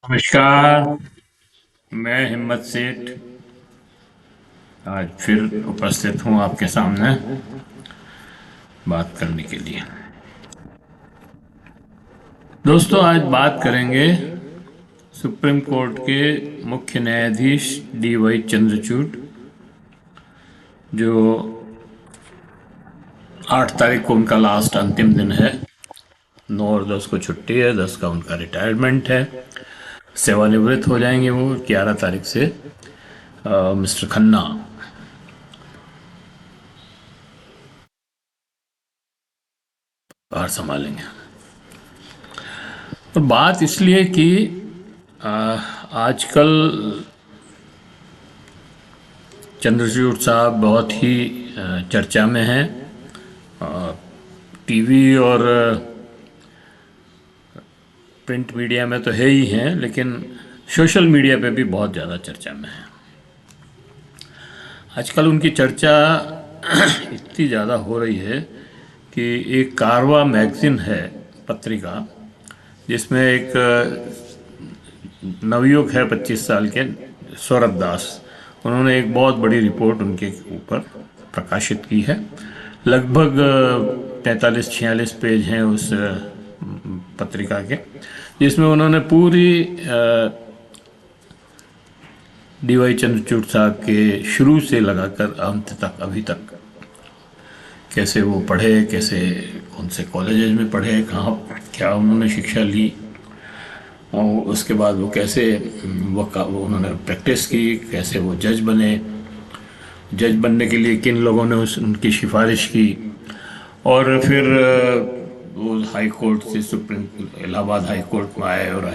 नमस्कार। मैं हिम्मत सेठ आज फिर उपस्थित हूँ आपके सामने बात करने के लिए। दोस्तों, आज बात करेंगे सुप्रीम कोर्ट के मुख्य न्यायाधीश DY चंद्रचूड़, जो 8 तारीख को उनका लास्ट अंतिम दिन है। 9 और 10 को छुट्टी है, 10 का उनका रिटायरमेंट है। सेवानिवृत्त हो जाएंगे वो 11 तारीख से। मिस्टर खन्ना बाहर संभालेंगे। और बात इसलिए कि आजकल चंद्रचूड़ साहब बहुत ही चर्चा में हैं। टीवी और प्रिंट मीडिया में तो है ही हैं, लेकिन सोशल मीडिया पे भी बहुत ज़्यादा चर्चा में है। आजकल उनकी चर्चा इतनी ज़्यादा हो रही है कि एक कारवा मैगज़ीन है, पत्रिका, जिसमें एक नवयुवक है 25 साल के, सौरभ दास। उन्होंने एक बहुत बड़ी रिपोर्ट उनके ऊपर प्रकाशित की है। लगभग 45-46 पेज हैं उस पत्रिका के, जिसमें उन्होंने पूरी DY चंद्रचूड़ साहब के शुरू से लगाकर अंत तक, अभी तक कैसे वो पढ़े, कैसे कौन से कॉलेजेस में पढ़े, कहाँ क्या उन्होंने शिक्षा ली, और उसके बाद वो कैसे वो उन्होंने प्रैक्टिस की, कैसे वो जज बने, जज बनने के लिए किन लोगों ने उनकी सिफारिश की, और फिर वो हाई कोर्ट से सुप्रीम, इलाहाबाद हाई कोर्ट में आए, और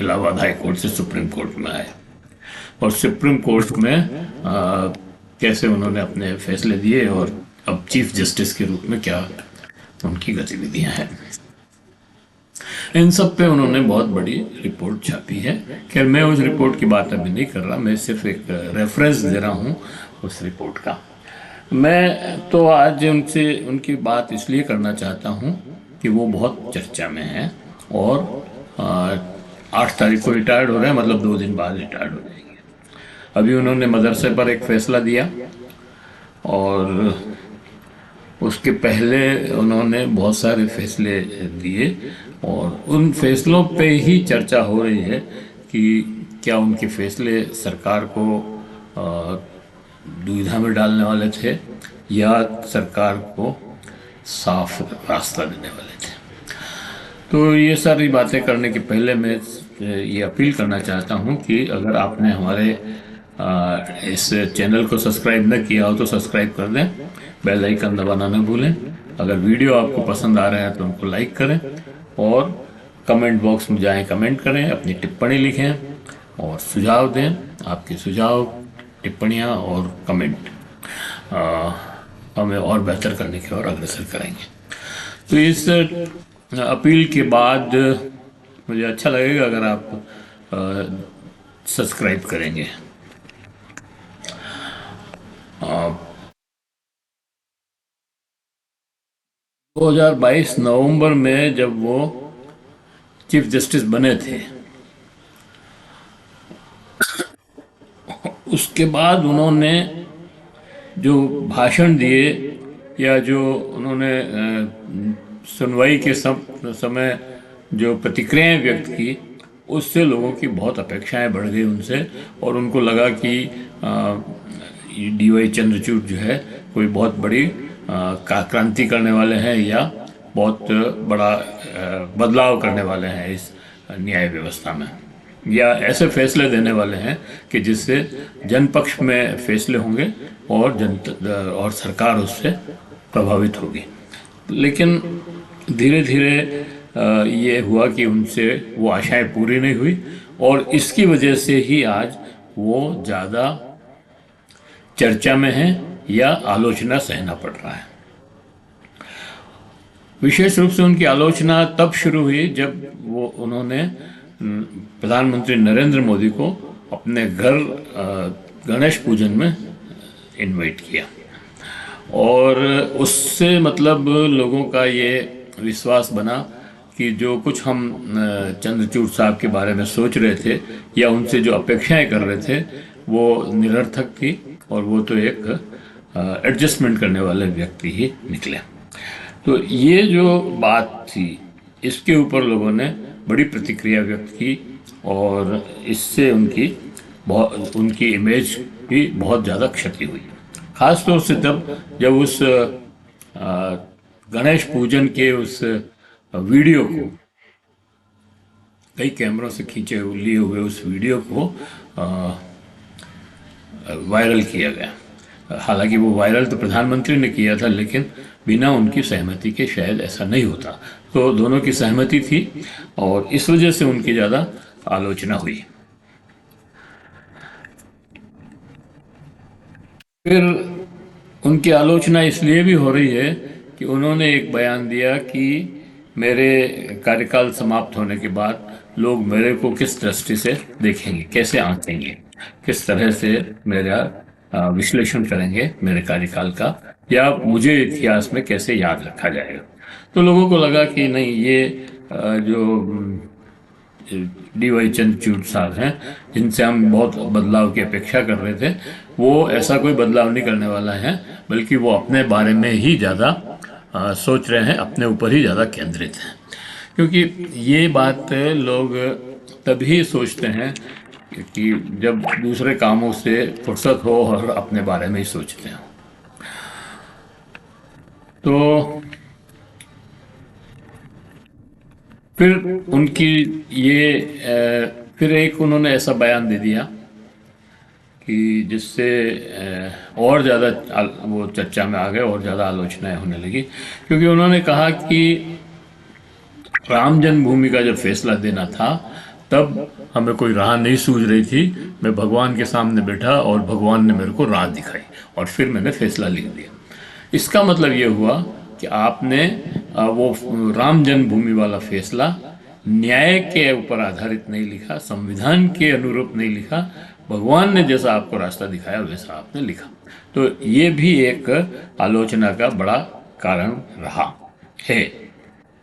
इलाहाबाद हाई कोर्ट से सुप्रीम कोर्ट में आए, और सुप्रीम कोर्ट में कैसे उन्होंने अपने फैसले दिए, और अब चीफ जस्टिस के रूप में क्या उनकी गतिविधियां हैं। इन सब पे उन्होंने बहुत बड़ी रिपोर्ट छापी है। खैर, मैं उस रिपोर्ट की बात अभी नहीं कर रहा, मैं सिर्फ एक रेफरेंस दे रहा हूँ उस रिपोर्ट का। मैं तो आज उनसे उनकी बात इसलिए करना चाहता हूँ कि वो बहुत चर्चा में है, और 8 तारीख को रिटायर्ड हो रहे हैं, मतलब 2 दिन बाद रिटायर्ड हो जाएंगे। अभी उन्होंने मदरसे पर एक फैसला दिया, और उसके पहले उन्होंने बहुत सारे फैसले दिए, और उन फैसलों पे ही चर्चा हो रही है कि क्या उनके फैसले सरकार को दुविधा में डालने वाले थे, या सरकार को साफ रास्ता देने वाले थे। तो ये सारी बातें करने के पहले मैं ये अपील करना चाहता हूँ कि अगर आपने हमारे इस चैनल को सब्सक्राइब न किया हो तो सब्सक्राइब कर दें, बेल आइकन दबाना न भूलें। अगर वीडियो आपको पसंद आ रहा है तो उनको लाइक करें, और कमेंट बॉक्स में जाएं, कमेंट करें, अपनी टिप्पणी लिखें, और सुझाव दें। आपके सुझाव, टिप्पणियाँ और कमेंट हमें और बेहतर करने की ओर अग्रसर करेंगे। तो इस अपील के बाद मुझे अच्छा लगेगा अगर आप सब्सक्राइब करेंगे। 2022 नवंबर में जब वो चीफ जस्टिस बने थे, उसके बाद उन्होंने जो भाषण दिए, या जो उन्होंने सुनवाई के समय जो प्रतिक्रियाएं व्यक्त की, उससे लोगों की बहुत अपेक्षाएं बढ़ गई उनसे, और उनको लगा कि DY चंद्रचूड़ जो है कोई बहुत बड़ी क्रांति करने वाले हैं, या बहुत बड़ा बदलाव करने वाले हैं इस न्याय व्यवस्था में, या ऐसे फैसले देने वाले हैं कि जिससे जनपक्ष में फैसले होंगे, और सरकार उससे प्रभावित होगी। लेकिन धीरे धीरे ये हुआ कि उनसे वो आशाएं पूरी नहीं हुई, और इसकी वजह से ही आज वो ज़्यादा चर्चा में है, या आलोचना सहना पड़ रहा है। विशेष रूप से उनकी आलोचना तब शुरू हुई जब उन्होंने प्रधानमंत्री नरेंद्र मोदी को अपने घर गणेश पूजन में इनवाइट किया, और उससे मतलब लोगों का ये विश्वास बना कि जो कुछ हम चंद्रचूड़ साहब के बारे में सोच रहे थे या उनसे जो अपेक्षाएं कर रहे थे वो निरर्थक थी, और वो तो एक एडजस्टमेंट करने वाले व्यक्ति ही निकले। तो ये जो बात थी इसके ऊपर लोगों ने बड़ी प्रतिक्रिया व्यक्त की, और इससे उनकी इमेज की बहुत ज़्यादा क्षति हुई। खास तौर से तब जब उस गणेश पूजन के उस वीडियो को, कई कैमरों से खींचे लिए हुए उस वीडियो को वायरल किया गया। हालांकि वो वायरल तो प्रधानमंत्री ने किया था, लेकिन बिना उनकी सहमति के शायद ऐसा नहीं होता। तो दोनों की सहमति थी और इस वजह से उनकी ज़्यादा आलोचना हुई। फिर उनकी आलोचना इसलिए भी हो रही है कि उन्होंने एक बयान दिया कि मेरे कार्यकाल समाप्त होने के बाद लोग मेरे को किस दृष्टि से देखेंगे, कैसे आंकेंगे, किस तरह से मेरा विश्लेषण करेंगे मेरे कार्यकाल का, या मुझे इतिहास में कैसे याद रखा जाएगा। तो लोगों को लगा कि नहीं, ये जो डी.वाई. चंद्रचूड़ साहब हैं, जिनसे हम बहुत बदलाव की अपेक्षा कर रहे थे, वो ऐसा कोई बदलाव नहीं करने वाला है, बल्कि वो अपने बारे में ही ज़्यादा सोच रहे हैं, अपने ऊपर ही ज़्यादा केंद्रित हैं। क्योंकि ये बात लोग तभी सोचते हैं कि जब दूसरे कामों से फुर्सत हो और अपने बारे में ही सोचते हैं। तो फिर उनकी फिर एक उन्होंने ऐसा बयान दे दिया कि जिससे और ज़्यादा वो चर्चा में आ गए और ज़्यादा आलोचनाएं होने लगी। क्योंकि उन्होंने कहा कि राम जन्मभूमि का जब फैसला देना था तब हमें कोई राह नहीं सूझ रही थी। मैं भगवान के सामने बैठा और भगवान ने मेरे को राह दिखाई और फिर मैंने फैसला लिख दिया। इसका मतलब ये हुआ कि आपने वो राम जन्मभूमि वाला फैसला न्याय के ऊपर आधारित नहीं लिखा, संविधान के अनुरूप नहीं लिखा, भगवान ने जैसा आपको रास्ता दिखाया वैसा आपने लिखा। तो ये भी एक आलोचना का बड़ा कारण रहा है,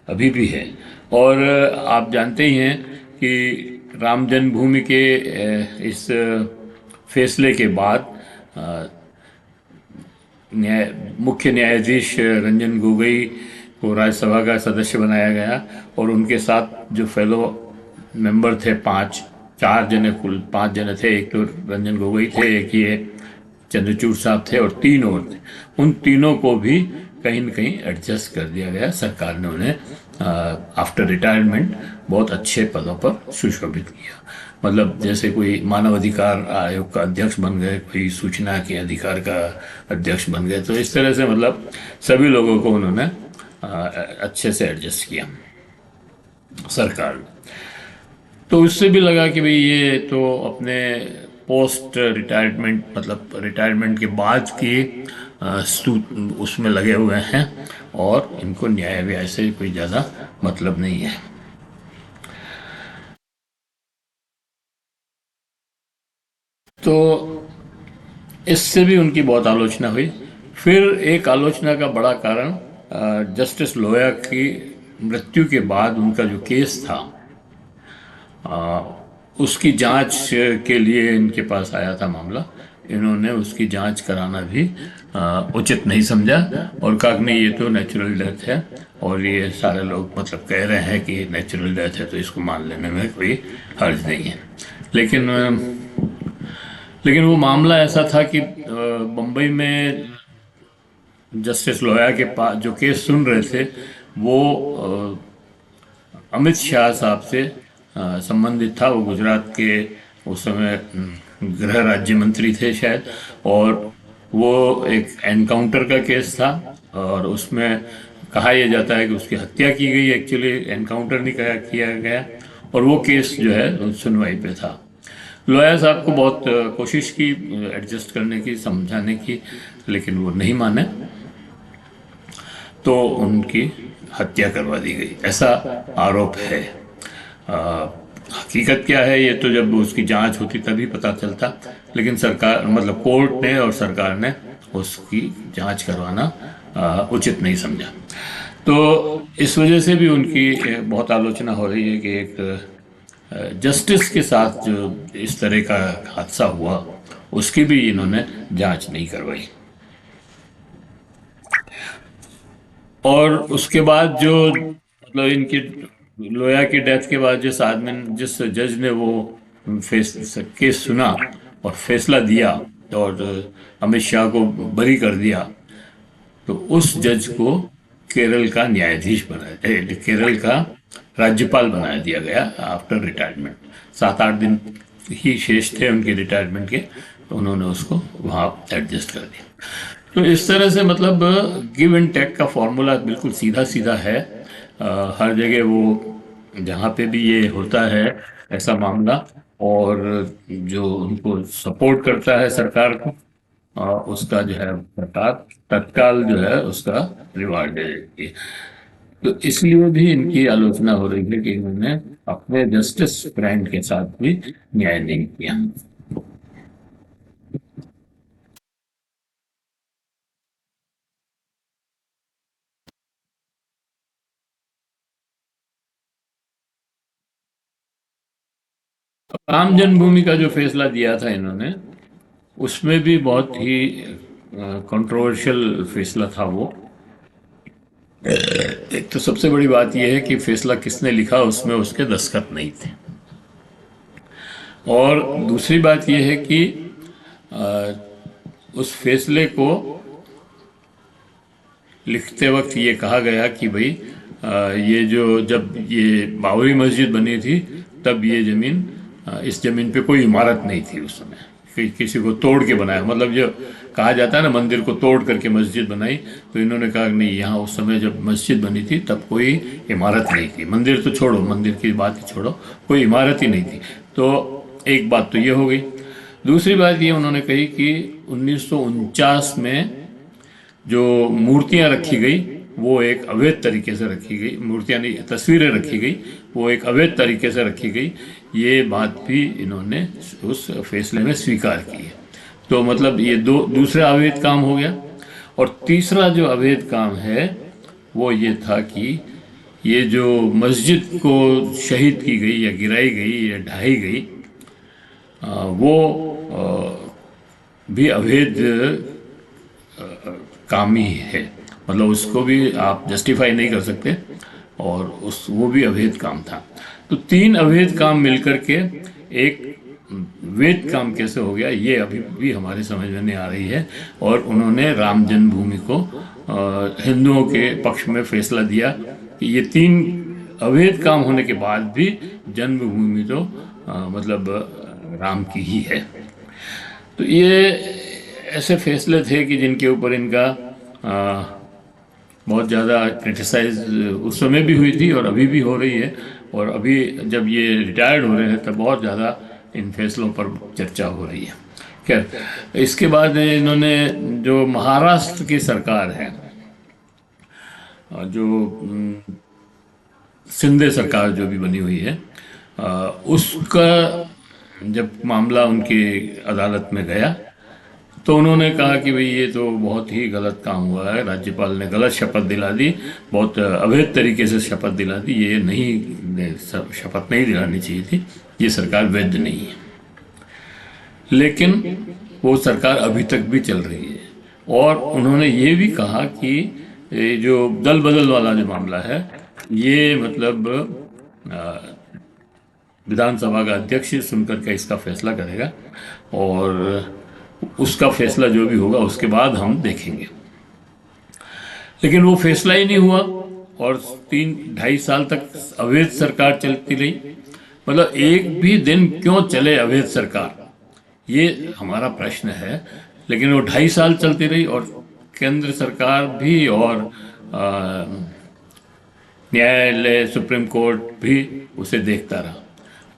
अभी भी है। और आप जानते ही हैं कि राम जन्मभूमि के इस फैसले के बाद मुख्य न्यायाधीश रंजन गोगोई को राज्यसभा का सदस्य बनाया गया, और उनके साथ जो फेलो मेंबर थे, कुल पांच जने थे। एक तो रंजन गोगोई थे, एक ये चंद्रचूड़ साहब थे, और तीन और थे। उन तीनों को भी कहीं न कहीं एडजस्ट कर दिया गया। सरकार ने उन्हें आफ्टर रिटायरमेंट बहुत अच्छे पदों पर सुशोभित किया। मतलब जैसे कोई मानव अधिकार आयोग का अध्यक्ष बन गए, कोई सूचना के अधिकार का अध्यक्ष बन गए। तो इस तरह से मतलब सभी लोगों को उन्होंने अच्छे से एडजस्ट किया सरकार ने। तो उससे भी लगा कि भाई ये तो अपने पोस्ट रिटायरमेंट, मतलब रिटायरमेंट के बाद की उसमें लगे हुए हैं, और इनको न्याय व्याय से कोई ज़्यादा मतलब नहीं है। तो इससे भी उनकी बहुत आलोचना हुई। फिर एक आलोचना का बड़ा कारण जस्टिस लोया की मृत्यु के बाद उनका जो केस था, उसकी जांच के लिए इनके पास आया था मामला। इन्होंने उसकी जांच कराना भी उचित नहीं समझा और कहा कि नहीं, ये तो नेचुरल डेथ है, और ये सारे लोग मतलब कह रहे हैं कि नेचुरल डेथ है, तो इसको मान लेने में कोई हर्ज नहीं है। लेकिन वो मामला ऐसा था कि बम्बई में जस्टिस लोया के पास जो केस सुन रहे थे वो अमित शाह साहब से संबंधित था। वो गुजरात के उस समय गृह राज्य मंत्री थे शायद, और वो एक एनकाउंटर का केस था, और उसमें कहा यह जाता है कि उसकी हत्या की गई, एक्चुअली एनकाउंटर नहीं किया गया, और वो केस जो है सुनवाई पे था। लोया साहब को बहुत कोशिश की एडजस्ट करने की, समझाने की, लेकिन वो नहीं माने, तो उनकी हत्या करवा दी गई, ऐसा आरोप है। हकीकत क्या है ये तो जब उसकी जांच होती तभी पता चलता, लेकिन सरकार मतलब कोर्ट ने और सरकार ने उसकी जांच करवाना उचित नहीं समझा। तो इस वजह से भी उनकी बहुत आलोचना हो रही है कि एक जस्टिस के साथ जो इस तरह का हादसा हुआ उसकी भी इन्होंने जांच नहीं करवाई। और उसके बाद जो मतलब इनकी लोया की डेथ के बाद जिस आदमी जिस जज ने वो केस सुना और फैसला दिया और अमित शाह को बरी कर दिया, तो उस जज को केरल का न्यायाधीश केरल का राज्यपाल बना दिया गया आफ्टर रिटायरमेंट। 7-8 दिन ही शेष थे उनके रिटायरमेंट के, तो उन्होंने उसको वहाँ एडजस्ट कर दिया। तो इस तरह से मतलब गिव एंड टेक का फॉर्मूला बिल्कुल सीधा सीधा है। हर जगह वो जहाँ पे भी ये होता है ऐसा मामला, और जो उनको सपोर्ट करता है सरकार को, उसका जो है सरकार तत्काल जो है उसका रिवार्ड दे देती है। तो इसलिए भी इनकी आलोचना हो रही है कि इन्होंने अपने जस्टिस फ्रेंड के साथ भी न्याय नहीं किया। राम जन्मभूमि का जो फैसला दिया था इन्होंने, उसमें भी बहुत ही कंट्रोवर्शियल फैसला था वो। एक तो सबसे बड़ी बात यह है कि फैसला किसने लिखा उसमें उसके दस्तखत नहीं थे। और दूसरी बात यह है कि अ, उस फैसले को लिखते वक्त ये कहा गया कि भाई ये जो जब ये बाबरी मस्जिद बनी थी तब ये ज़मीन इस ज़मीन पे कोई इमारत नहीं थी उस समय, किसी को तोड़ के बनाया। मतलब जो कहा जाता है ना मंदिर को तोड़ करके मस्जिद बनाई, तो इन्होंने कहा कि नहीं, यहाँ उस समय जब मस्जिद बनी थी तब कोई इमारत नहीं थी। मंदिर तो छोड़ो, मंदिर की बात ही छोड़ो, कोई इमारत ही नहीं थी। तो एक बात तो ये हो गई। दूसरी बात ये उन्होंने कही कि 1949 में जो मूर्तियां रखी गई वो एक अवैध तरीके से रखी गई, मूर्तियां नहीं तस्वीरें रखी गई, वो एक अवैध तरीके से रखी गई। ये बात भी इन्होंने उस फैसले में स्वीकार की है। तो मतलब ये दो दूसरा अवैध काम हो गया। और तीसरा जो अवैध काम है वो ये था कि ये जो मस्जिद को शहीद की गई या गिराई गई या ढाई गई, वो भी अवैध काम ही है। मतलब उसको भी आप जस्टिफाई नहीं कर सकते, और उस वो भी अवैध काम था। तो तीन अवैध काम मिलकर के एक वैध काम कैसे हो गया, ये अभी भी हमारे समझ में नहीं आ रही है। और उन्होंने राम जन्मभूमि को हिंदुओं के पक्ष में फैसला दिया कि ये तीन अवैध काम होने के बाद भी जन्मभूमि तो मतलब राम की ही है। तो ये ऐसे फैसले थे कि जिनके ऊपर इनका बहुत ज़्यादा क्रिटिसाइज उस समय भी हुई थी और अभी भी हो रही है। और अभी जब ये रिटायर्ड हो रहे हैं तब बहुत ज़्यादा इन फैसलों पर चर्चा हो रही है। खैर, इसके बाद इन्होंने जो महाराष्ट्र की सरकार है, जो शिंदे सरकार जो भी बनी हुई है, उसका जब मामला उनकी अदालत में गया तो उन्होंने कहा कि भाई ये तो बहुत ही गलत काम हुआ है, राज्यपाल ने गलत शपथ दिला दी, बहुत अवैध तरीके से शपथ दिला दी, ये नहीं, शपथ नहीं दिलानी चाहिए थी, ये सरकार वैध नहीं है। लेकिन वो सरकार अभी तक भी चल रही है। और उन्होंने ये भी कहा कि ये जो दल बदल वाला जो मामला है, ये मतलब विधानसभा का अध्यक्ष सुनकर के इसका फैसला करेगा, और उसका फैसला जो भी होगा उसके बाद हम देखेंगे। लेकिन वो फैसला ही नहीं हुआ, और 3-2.5 साल तक अवैध सरकार चलती रही। मतलब एक भी दिन क्यों चले अवैध सरकार, ये हमारा प्रश्न है। लेकिन वो 2.5 साल चलती रही, और केंद्र सरकार भी और न्यायालय सुप्रीम कोर्ट भी उसे देखता रहा।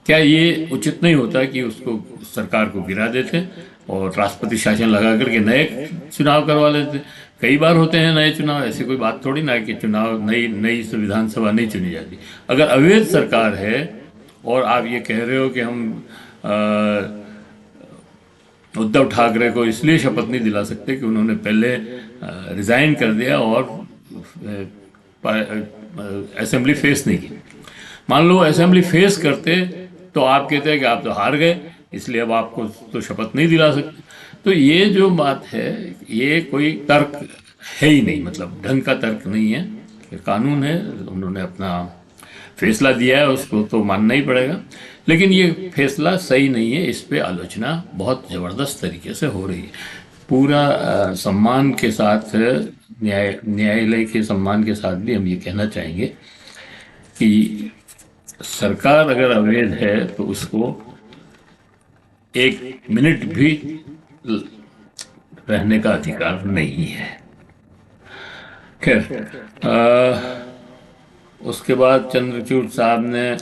क्या ये उचित नहीं होता कि उसको सरकार को गिरा देते और राष्ट्रपति शासन लगा करके नए चुनाव करवा लेते? कई बार होते हैं नए चुनाव, ऐसी कोई बात थोड़ी ना है कि चुनाव नई नई विधानसभा नहीं चुनी जाती। अगर अवैध सरकार है और आप ये कह रहे हो कि हम उद्धव ठाकरे को इसलिए शपथ नहीं दिला सकते कि उन्होंने पहले रिजाइन कर दिया और असेंबली फेस नहीं की। मान लो असेंबली फेस करते तो आप कहते हैं कि आप तो हार गए, इसलिए अब आपको तो शपथ नहीं दिला सकते। तो ये जो बात है, ये कोई तर्क है ही नहीं, मतलब ढंग का तर्क नहीं है। ये कानून है, उन्होंने अपना फैसला दिया है, उसको तो मानना ही पड़ेगा। लेकिन ये फैसला सही नहीं है, इस पे आलोचना बहुत ज़बरदस्त तरीके से हो रही है। पूरा सम्मान के साथ, न्यायालय के सम्मान के साथ भी हम ये कहना चाहेंगे कि सरकार अगर अवैध है तो उसको एक मिनट भी रहने का अधिकार नहीं है। खैर, उसके बाद चंद्रचूड़ साहब ने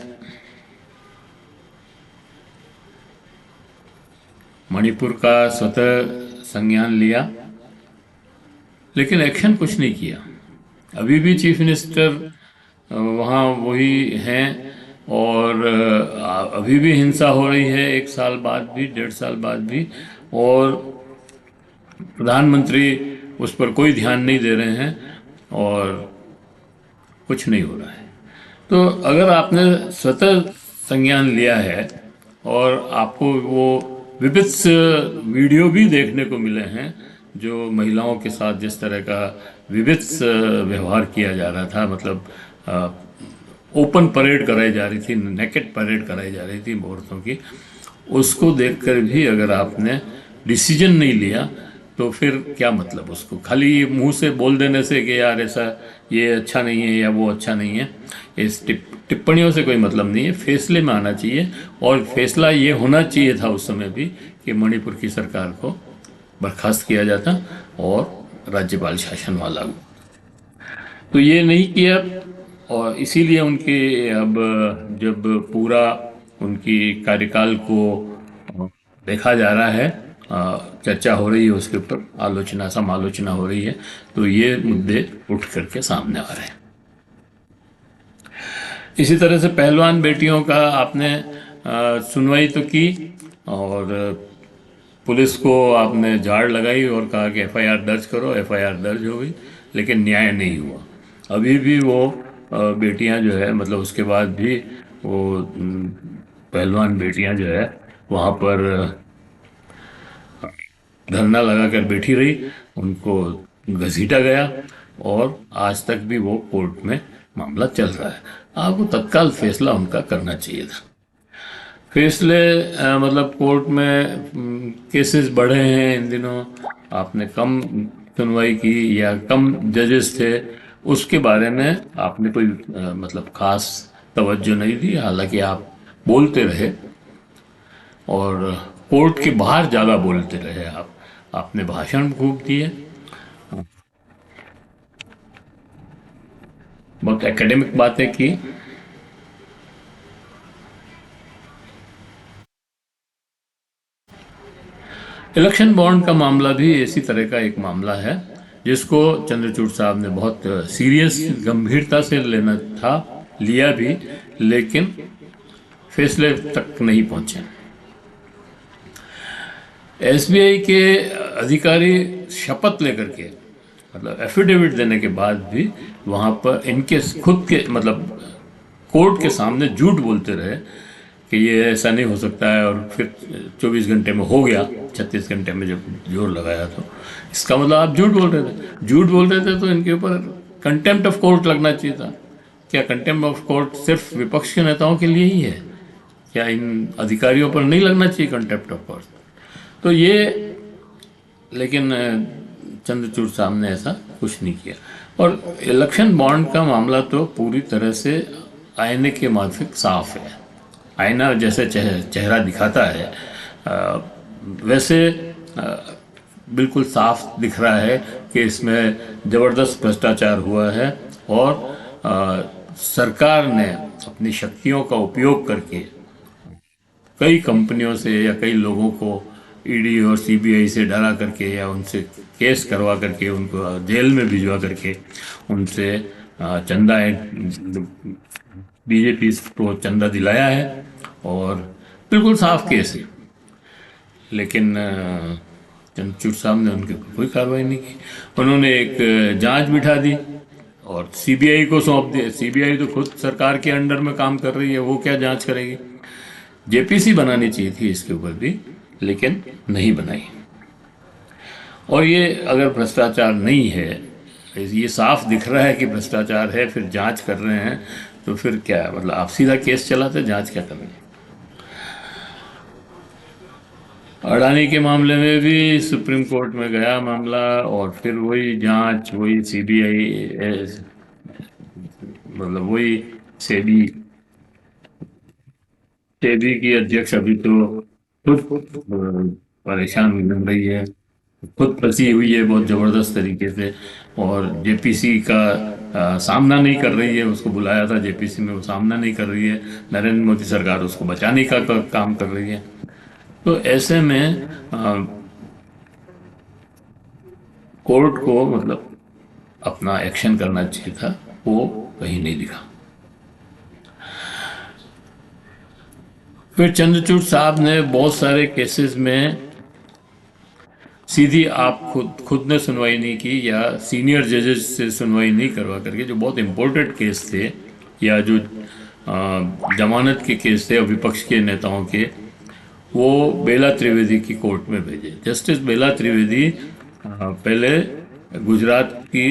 मणिपुर का स्वतः संज्ञान लिया, लेकिन एक्शन कुछ नहीं किया। अभी भी चीफ मिनिस्टर वहाँ वही हैं, और अभी भी हिंसा हो रही है, 1 साल बाद भी, 1.5 साल बाद भी, और प्रधानमंत्री उस पर कोई ध्यान नहीं दे रहे हैं और कुछ नहीं हो रहा है। तो अगर आपने स्वतः संज्ञान लिया है और आपको वो विभिन्न वीडियो भी देखने को मिले हैं, जो महिलाओं के साथ जिस तरह का विभिन्न व्यवहार किया जा रहा था, मतलब ओपन परेड कराई जा रही थी, नेकेड परेड कराई जा रही थी औरतों की, उसको देखकर भी अगर आपने डिसीजन नहीं लिया तो फिर क्या मतलब उसको खाली मुंह से बोल देने से कि यार ऐसा ये अच्छा नहीं है या वो अच्छा नहीं है, इस टिप्पणियों से कोई मतलब नहीं है। फैसले में आना चाहिए, और फैसला ये होना चाहिए था उस समय भी कि मणिपुर की सरकार को बर्खास्त किया जाता और राज्यपाल शासन वाला। तो ये नहीं किया, और इसीलिए उनके अब जब पूरा उनकी कार्यकाल को देखा जा रहा है, चर्चा हो रही है उसके ऊपर, आलोचना समालोचना हो रही है, तो ये मुद्दे उठ करके सामने आ रहे हैं। इसी तरह से पहलवान बेटियों का आपने सुनवाई तो की, और पुलिस को आपने झाड़ लगाई और कहा कि एफआईआर दर्ज करो, एफआईआर दर्ज हो गई, लेकिन न्याय नहीं हुआ। अभी भी वो बेटियां जो है, मतलब उसके बाद भी वो पहलवान बेटियां जो है वहाँ पर धरना लगाकर बैठी रही, उनको घसीटा गया, और आज तक भी वो कोर्ट में मामला चल रहा है। आपको तत्काल फैसला उनका करना चाहिए था। फैसले मतलब कोर्ट में केसेस बढ़े हैं इन दिनों, आपने कम सुनवाई की या कम जजेस थे, उसके बारे में आपने कोई मतलब खास तवज्जो नहीं दी। हालांकि आप बोलते रहे, और कोर्ट के बाहर ज़्यादा बोलते रहे, आपने भाषण खूब दिए, बहुत एकेडमिक बातें की। इलेक्शन बॉन्ड का मामला भी इसी तरह का एक मामला है, जिसको चंद्रचूड़ साहब ने बहुत सीरियस गंभीरता से लेना था, लिया भी, लेकिन फैसले तक नहीं पहुंचे। एसबीआई के अधिकारी शपथ लेकर के, मतलब एफिडेविट देने के बाद भी वहाँ पर इनके खुद के, मतलब कोर्ट के सामने झूठ बोलते रहे कि ये ऐसा नहीं हो सकता है, और फिर 24 घंटे में हो गया, 36 घंटे में जब जोर लगाया तो इसका मतलब आप झूठ बोल रहे थे। झूठ बोल रहे थे तो इनके ऊपर कंटेम्प्ट ऑफ कोर्ट लगना चाहिए था। क्या कंटेम्प्ट ऑफ कोर्ट सिर्फ विपक्ष के नेताओं के लिए ही है? क्या इन अधिकारियों पर नहीं लगना चाहिए कंटेम्प्ट ऑफ कोर्ट? तो ये, लेकिन चंद्रचूड़ साहब ने ऐसा कुछ नहीं किया। और इलेक्शन बॉन्ड का मामला तो पूरी तरह से आईने के माफिक साफ है। आईना जैसे चेहरा दिखाता है, वैसे बिल्कुल साफ दिख रहा है कि इसमें ज़बरदस्त भ्रष्टाचार हुआ है, और सरकार ने अपनी शक्तियों का उपयोग करके कई कंपनियों से या कई लोगों को ईडी और सीबीआई से डरा करके या उनसे केस करवा करके, उनको जेल में भिजवा करके, उनसे चंदा, बीजेपी को चंदा दिलाया है, और बिल्कुल साफ केस है। लेकिन चंद्रचूड़ साहब ने उनके ऊपर कोई कार्रवाई नहीं की। उन्होंने एक जांच बिठा दी, और सीबीआई को सौंप दिया। सीबीआई तो खुद सरकार के अंडर में काम कर रही है, वो क्या जांच करेगी? जेपीसी बनानी चाहिए थी इसके ऊपर भी, लेकिन नहीं बनाई। और ये अगर भ्रष्टाचार नहीं है, ये साफ दिख रहा है कि भ्रष्टाचार है, फिर जांच कर रहे हैं, तो फिर क्या है? मतलब आप सीधा केस चलाते, जांच क्या करनी? अडानी के मामले में भी सुप्रीम कोर्ट में गया मामला, और फिर वही जांच, वही सीबीआई, मतलब वही सेबी सेबी की अध्यक्ष अभी तो खुद परेशान बन रही है, खुद फंसी हुई है बहुत जबरदस्त तरीके से। और जेपीसी का सामना नहीं कर रही है। उसको बुलाया था जेपीसी में, वो सामना नहीं कर रही है। नरेंद्र मोदी सरकार उसको बचाने का काम कर रही है। तो ऐसे में कोर्ट को मतलब अपना एक्शन करना चाहिए था, वो कहीं नहीं दिखा। फिर चंद्रचूड़ साहब ने बहुत सारे केसेस में सीधी आप खुद ने सुनवाई नहीं की, या सीनियर जजेस से सुनवाई नहीं करवा करके, जो बहुत इंपॉर्टेंट केस थे, या जो जमानत के केस थे विपक्ष के नेताओं के, वो बेला त्रिवेदी की कोर्ट में भेजे। जस्टिस बेला त्रिवेदी पहले गुजरात की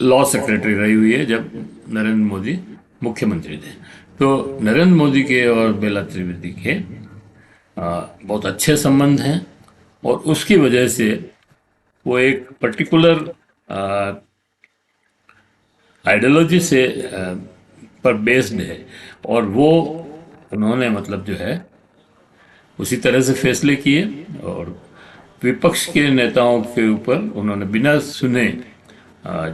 लॉ सेक्रेटरी रही हुई है जब नरेंद्र मोदी मुख्यमंत्री थे। तो नरेंद्र मोदी के और बेला त्रिवेदी के बहुत अच्छे संबंध हैं, और उसकी वजह से वो एक पर्टिकुलर आइडियोलॉजी से पर बेस्ड है, और वो उन्होंने मतलब जो है उसी तरह से फैसले किए, और विपक्ष के नेताओं के ऊपर उन्होंने बिना सुने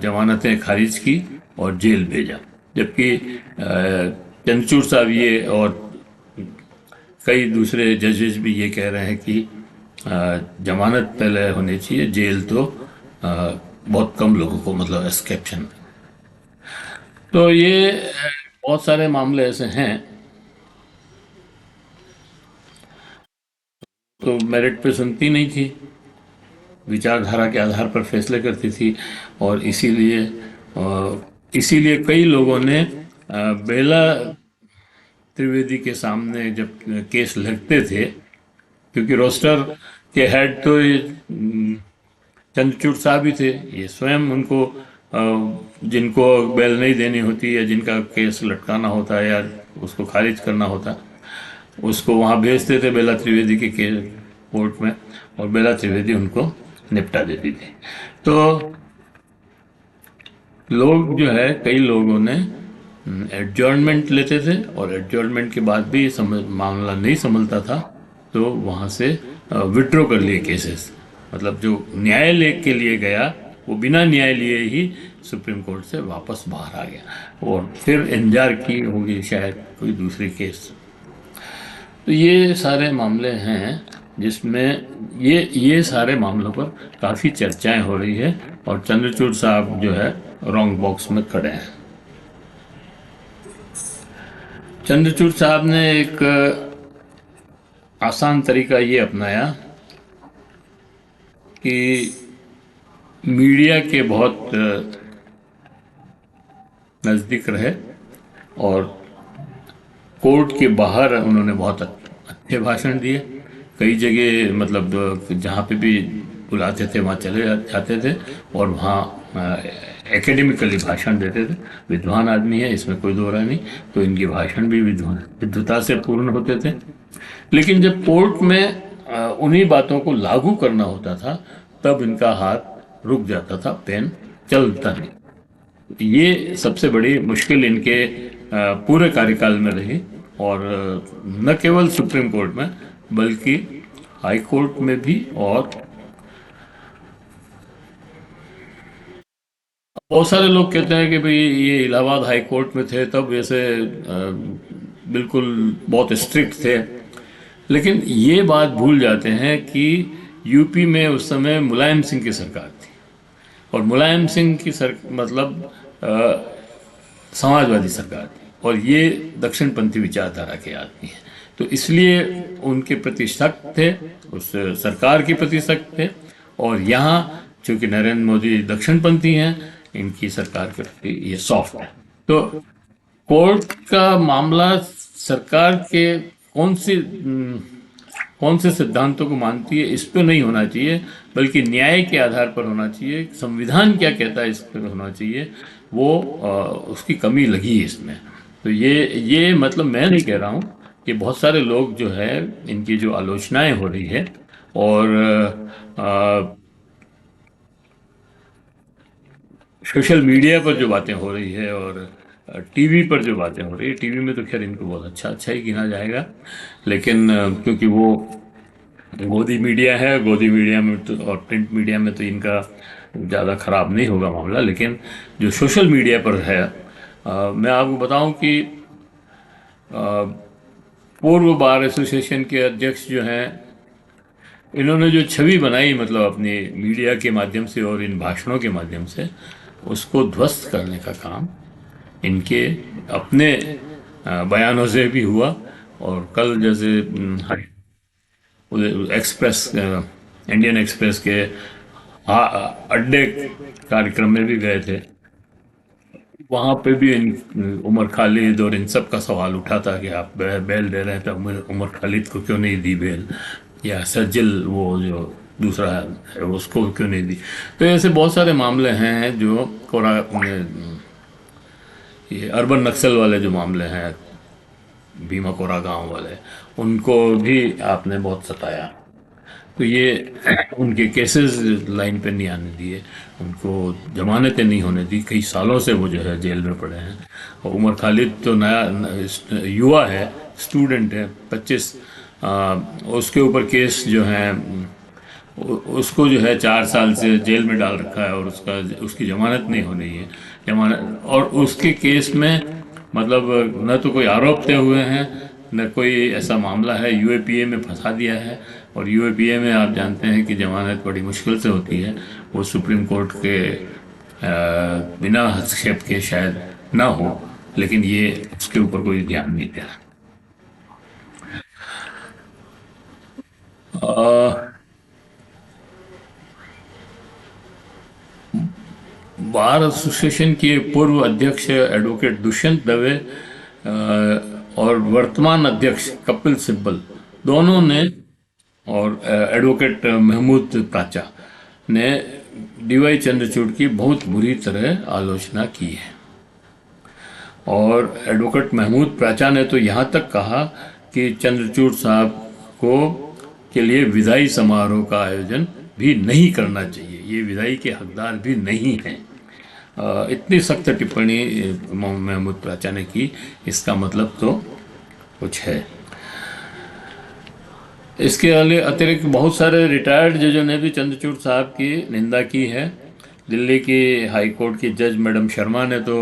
जमानतें खारिज की और जेल भेजा। जबकि चंद्रचूड़ साहब ये और कई दूसरे जजेस भी ये कह रहे हैं कि जमानत पहले होनी चाहिए, जेल तो बहुत कम लोगों को, मतलब एक्सेप्शन। तो ये बहुत सारे मामले ऐसे हैं। तो मेरिट पे सुनती नहीं थी, विचारधारा के आधार पर फैसले करती थी, और इसीलिए कई लोगों ने बेला त्रिवेदी के सामने जब केस लगते थे, क्योंकि रोस्टर के हेड तो ये चंद्रचूड़ साहब ही थे, ये स्वयं उनको जिनको बेल नहीं देनी होती, या जिनका केस लटकाना होता है, या उसको खारिज करना होता, उसको वहाँ भेजते थे बेला त्रिवेदी के कोर्ट में, और बेला त्रिवेदी उनको निपटा देती थी। तो लोग जो है, कई लोगों ने एडजॉर्नमेंट लेते थे, और एडजॉर्नमेंट के बाद भी मामला नहीं संभलता था, तो वहाँ से विड्रॉ कर लिए केसेस। मतलब जो न्यायालय के लिए गया, वो बिना न्याय लिए ही सुप्रीम कोर्ट से वापस बाहर आ गया, और फिर इंतजार की होगी शायद कोई दूसरी केस। तो ये सारे मामले हैं जिसमें ये सारे मामलों पर काफ़ी चर्चाएं हो रही है, और चंद्रचूड़ साहब जो है रॉन्ग बॉक्स में खड़े हैं। चंद्रचूड़ साहब ने एक आसान तरीका ये अपनाया कि मीडिया के बहुत नज़दीक रहे, और कोर्ट के बाहर उन्होंने बहुत अच्छे भाषण दिए। कई जगह मतलब जहाँ पे भी बुलाते थे वहाँ चले जाते थे, और वहाँ एकेडमिकली भाषण देते थे। विद्वान आदमी है, इसमें कोई दो राय नहीं, तो इनके भाषण भी विद्वता से पूर्ण होते थे। लेकिन जब कोर्ट में उन्हीं बातों को लागू करना होता था, तब इनका हाथ रुक जाता था, पेन चलता नहीं। ये सबसे बड़ी मुश्किल इनके पूरे कार्यकाल में रही, और न केवल सुप्रीम कोर्ट में बल्कि हाई कोर्ट में भी। और बहुत सारे लोग कहते हैं कि भाई ये इलाहाबाद हाई कोर्ट में थे तब वैसे बिल्कुल बहुत स्ट्रिक्ट थे, लेकिन ये बात भूल जाते हैं कि यूपी में उस समय मुलायम सिंह की सरकार थी, और मुलायम सिंह की मतलब समाजवादी सरकार थी, और ये दक्षिणपंथी विचारधारा के आदमी हैं। तो इसलिए उनके प्रति सख्त थे, उस सरकार के प्रति सख्त थे। और यहाँ चूंकि नरेंद्र मोदी दक्षिणपंथी हैं, इनकी सरकार के प्रति ये सॉफ्ट है। तो कोर्ट का मामला सरकार के कौन से सिद्धांतों को मानती है इस पे नहीं होना चाहिए, बल्कि न्याय के आधार पर होना चाहिए। संविधान क्या कहता है इस पर होना चाहिए। वो उसकी कमी लगी है इसमें। तो ये मतलब मैं नहीं कह रहा हूँ कि बहुत सारे लोग जो है इनकी जो आलोचनाएं हो रही है, और सोशल मीडिया पर जो बातें हो रही है, और टीवी पर जो बातें हो रही है, टीवी में तो खैर इनको बहुत अच्छा ही गिना जाएगा, लेकिन क्योंकि वो गोदी मीडिया है, गोदी मीडिया में तो और प्रिंट मीडिया में तो इनका ज़्यादा खराब नहीं होगा मामला, लेकिन जो सोशल मीडिया पर है, मैं आपको बताऊं कि पूर्व बार एसोसिएशन के अध्यक्ष जो हैं, इन्होंने जो छवि बनाई, मतलब अपनी मीडिया के माध्यम से और इन भाषणों के माध्यम से, उसको ध्वस्त करने का काम इनके अपने बयानों से भी हुआ। और कल जैसे एक्सप्रेस इंडियन एक्सप्रेस के अड्डे कार्यक्रम में भी गए थे, वहाँ पे भी उमर खालिद और इन सब का सवाल उठा था कि आप बेल दे रहे हैं तो उमर खालिद को क्यों नहीं दी बेल, या सज्जल वो जो दूसरा है उसको क्यों नहीं दी। तो ऐसे बहुत सारे मामले हैं जो कोरा ये अर्बन नक्सल वाले जो मामले हैं, भीमा कोरा गांव वाले, उनको भी आपने बहुत सताया। तो ये उनके केसेस लाइन पे नहीं आने दिए, उनको जमानतें नहीं होने दी, कई सालों से वो जो है जेल में पड़े हैं। और उमर खालिद तो युवा है, स्टूडेंट है, 25, उसके ऊपर केस जो है उसको जो है 4 साल से जेल में डाल रखा है, और उसकी जमानत नहीं हो रही है। जमानत, और उसके केस में मतलब न तो कोई आरोप तय हुए हैं, न कोई ऐसा मामला है, यूएपीए में फंसा दिया है। और यूएपीए में आप जानते हैं कि जमानत बड़ी मुश्किल से होती है, वो सुप्रीम कोर्ट के बिना हस्तक्षेप के शायद ना हो, लेकिन ये उसके ऊपर कोई ध्यान नहीं दिया। बार एसोसिएशन के पूर्व अध्यक्ष एडवोकेट दुष्यंत दवे और वर्तमान अध्यक्ष कपिल सिब्बल, दोनों ने, और एडवोकेट महमूद प्राचा ने डीवाई चंद्रचूड़ की बहुत बुरी तरह आलोचना की है। और एडवोकेट महमूद प्राचा ने तो यहाँ तक कहा कि चंद्रचूड़ साहब को के लिए विदाई समारोह का आयोजन भी नहीं करना चाहिए, ये विदाई के हकदार भी नहीं हैं। इतनी सख्त टिप्पणी महमूद प्राचा ने की, इसका मतलब तो कुछ है। इसके अतिरिक्त बहुत सारे रिटायर्ड जजों ने भी चंद्रचूड़ साहब की निंदा की है। दिल्ली की हाई कोर्ट की जज मैडम शर्मा ने तो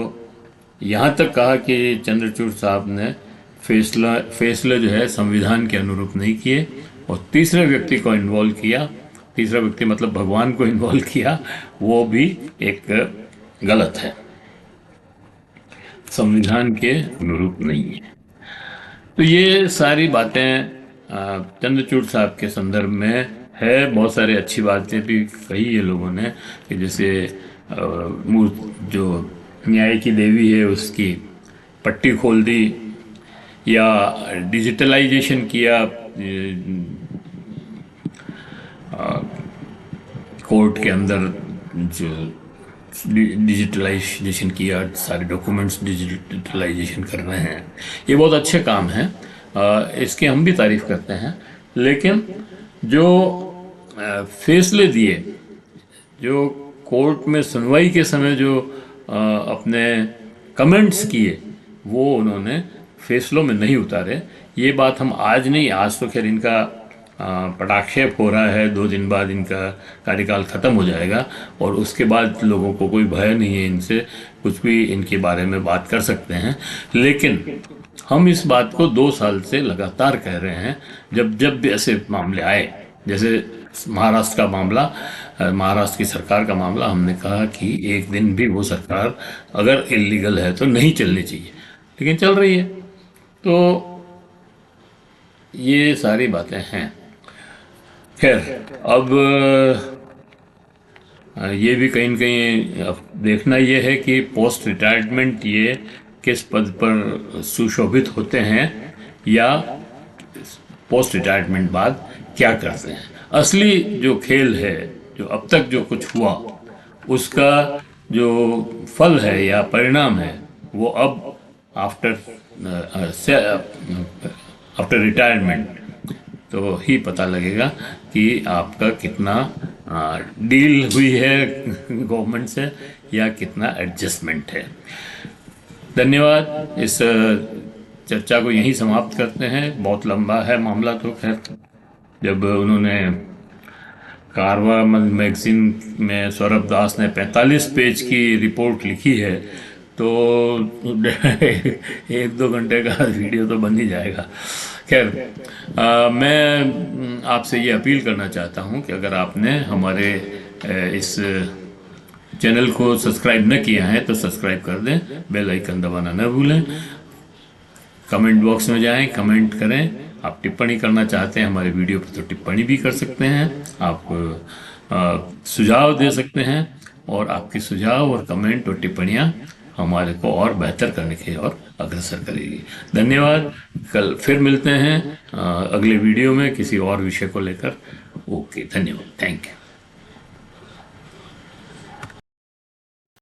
यहाँ तक कहा कि चंद्रचूड़ साहब ने फैसले जो है संविधान के अनुरूप नहीं किए, और तीसरे व्यक्ति को इन्वॉल्व किया, तीसरा व्यक्ति मतलब भगवान को इन्वॉल्व किया, वो भी एक गलत है, संविधान के अनुरूप नहीं है। तो ये सारी बातें चंद्रचूड़ साहब के संदर्भ में है। बहुत सारी अच्छी बातें भी कही है लोगों ने, कि जैसे जो न्याय की देवी है उसकी पट्टी खोल दी, या डिजिटलाइजेशन किया कोर्ट के अंदर, जो डिजिटलाइजेशन किया, सारे डॉक्यूमेंट्स डिजिटलाइजेशन कर रहे हैं, ये बहुत अच्छे काम हैं, इसकी हम भी तारीफ करते हैं। लेकिन जो फैसले दिए, जो कोर्ट में सुनवाई के समय जो अपने कमेंट्स किए, वो उन्होंने फैसलों में नहीं उतारे। ये बात हम आज नहीं, आज तो खैर इनका पटाक्षेप हो रहा है, 2 दिन बाद इनका कार्यकाल ख़त्म हो जाएगा, और उसके बाद लोगों को कोई भय नहीं है, इनसे कुछ भी इनके बारे में बात कर सकते हैं। लेकिन हम इस बात को 2 साल से लगातार कह रहे हैं, जब भी ऐसे मामले आए, जैसे महाराष्ट्र का मामला, महाराष्ट्र की सरकार का मामला, हमने कहा कि एक दिन भी वो सरकार अगर इलीगल है तो नहीं चलनी चाहिए, लेकिन चल रही है। तो ये सारी बातें हैं। खैर, अब ये भी कहीं न कहीं देखना ये है कि पोस्ट रिटायरमेंट ये किस पद पर सुशोभित होते हैं, या पोस्ट रिटायरमेंट बाद क्या करते हैं। असली जो खेल है, जो अब तक जो कुछ हुआ, उसका जो फल है या परिणाम है, वो अब आफ्टर आफ्टर रिटायरमेंट तो ही पता लगेगा कि आपका कितना डील हुई है गवर्नमेंट से, या कितना एडजस्टमेंट है। धन्यवाद। इस चर्चा को यहीं समाप्त करते हैं। बहुत लंबा है मामला तो खैर। जब उन्होंने कारवा मैगजीन में सौरभ दास ने 45 पेज की रिपोर्ट लिखी है, तो 1-2 घंटे का वीडियो तो बन ही जाएगा। खैर, मैं आपसे ये अपील करना चाहता हूँ कि अगर आपने हमारे इस चैनल को सब्सक्राइब न किया है तो सब्सक्राइब कर दें, बेल आइकन दबाना न भूलें। कमेंट बॉक्स में जाएं, कमेंट करें। आप टिप्पणी करना चाहते हैं हमारे वीडियो पर तो टिप्पणी भी कर सकते हैं। आप सुझाव दे सकते हैं, और आपके सुझाव और कमेंट और टिप्पणियां हमारे को और बेहतर करने की ओर अग्रसर करेगी। धन्यवाद। कल फिर मिलते हैं अगले वीडियो में किसी और विषय को लेकर। ओके, धन्यवाद। Thank you.